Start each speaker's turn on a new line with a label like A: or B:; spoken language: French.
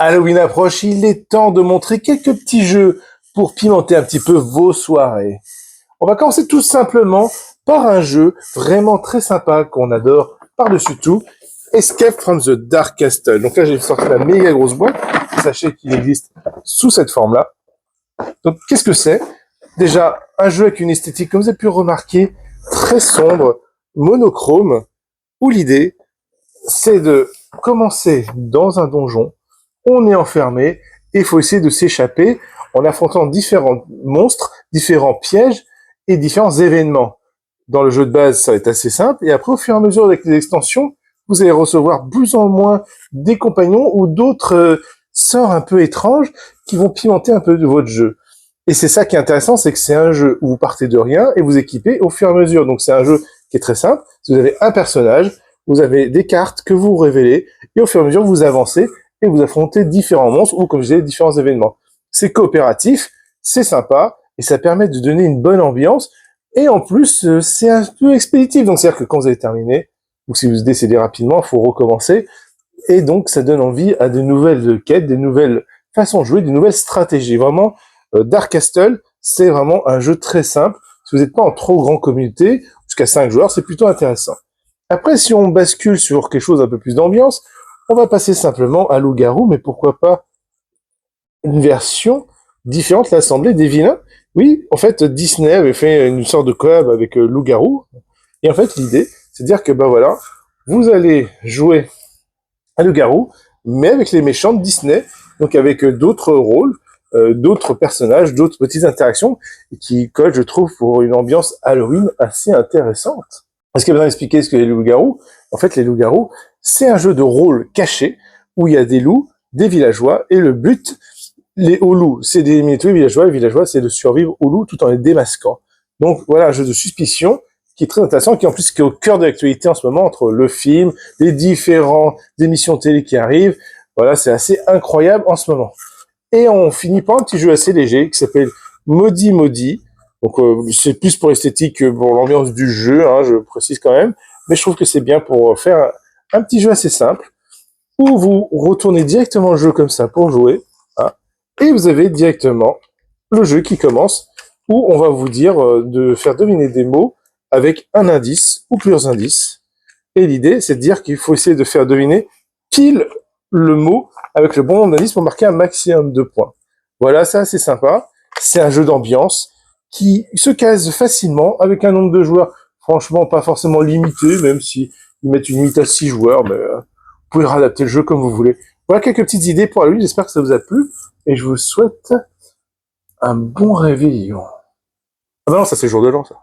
A: Halloween approche, il est temps de montrer quelques petits jeux pour pimenter un petit peu vos soirées. On va commencer tout simplement par un jeu vraiment très sympa qu'on adore par-dessus tout, Escape from the Dark Castle. Donc là, j'ai sorti la méga grosse boîte. Sachez qu'il existe sous cette forme-là. Donc, qu'est-ce que c'est? Déjà, un jeu avec une esthétique, comme vous avez pu remarquer, très sombre, monochrome, où l'idée, c'est de commencer dans un donjon. On est enfermé et il faut essayer de s'échapper en affrontant différents monstres, différents pièges et différents événements. Dans le jeu de base, ça va être assez simple. Et après, au fur et à mesure avec les extensions, vous allez recevoir plus en moins des compagnons ou d'autres sorts un peu étranges qui vont pimenter un peu de votre jeu. Et c'est ça qui est intéressant, c'est que c'est un jeu où vous partez de rien et vous équipez au fur et à mesure. Donc c'est un jeu qui est très simple. Vous avez un personnage, vous avez des cartes que vous révélez et au fur et à mesure vous avancez et vous affrontez différents monstres ou, comme je disais, différents événements. C'est coopératif, c'est sympa et ça permet de donner une bonne ambiance. Et en plus, c'est un peu expéditif. Donc c'est-à-dire que quand vous avez terminé, ou si vous décédez rapidement, il faut recommencer. Et donc ça donne envie à de nouvelles quêtes, des nouvelles façons de jouer, des nouvelles stratégies. Vraiment, Dark Castle, c'est vraiment un jeu très simple. Si vous n'êtes pas en trop grande communauté, jusqu'à 5 joueurs, c'est plutôt intéressant. Après, si on bascule sur quelque chose un peu plus d'ambiance, on va passer simplement à Loup-garou, mais pourquoi pas une version différente, l'Assemblée des vilains. Oui, en fait, Disney avait fait une sorte de collab avec Loup-garou. Et en fait, l'idée, c'est de dire que, ben voilà, vous allez jouer à Loup-garou, mais avec les méchants de Disney, donc avec d'autres rôles, d'autres personnages, d'autres petites interactions, qui collent, je trouve, pour une ambiance Halloween assez intéressante. Est-ce qu'il y a besoin d'expliquer ce que les loups-garous? En fait, les loups-garous, c'est un jeu de rôle caché, où il y a des loups, des villageois, et le but, aux loups, c'est d'éliminer tous les villageois, c'est de survivre aux loups tout en les démasquant. Donc voilà, un jeu de suspicion, qui est très intéressant, qui en plus qui est au cœur de l'actualité en ce moment, entre le film, les différentes émissions télé qui arrivent. Voilà, c'est assez incroyable en ce moment. Et on finit par un petit jeu assez léger qui s'appelle Maudit Maudit. Donc c'est plus pour l'esthétique que pour l'ambiance du jeu, hein, je précise quand même. Mais je trouve que c'est bien pour faire un petit jeu assez simple, où vous retournez directement le jeu comme ça pour jouer. Hein, et vous avez directement le jeu qui commence, où on va vous dire de faire deviner des mots avec un indice ou plusieurs indices. Et l'idée, c'est de dire qu'il faut essayer de faire deviner pile le mot avec le bon nombre d'indices pour marquer un maximum de points. Voilà, ça c'est sympa. C'est un jeu d'ambiance qui se case facilement avec un nombre de joueurs franchement pas forcément limité, même si ils mettent une limite à 6 joueurs, mais vous pouvez réadapter le jeu comme vous voulez. Voilà quelques petites idées pour la nuit, j'espère que ça vous a plu, et je vous souhaite un bon réveillon. Ah non, ça c'est jour de l'an, ça.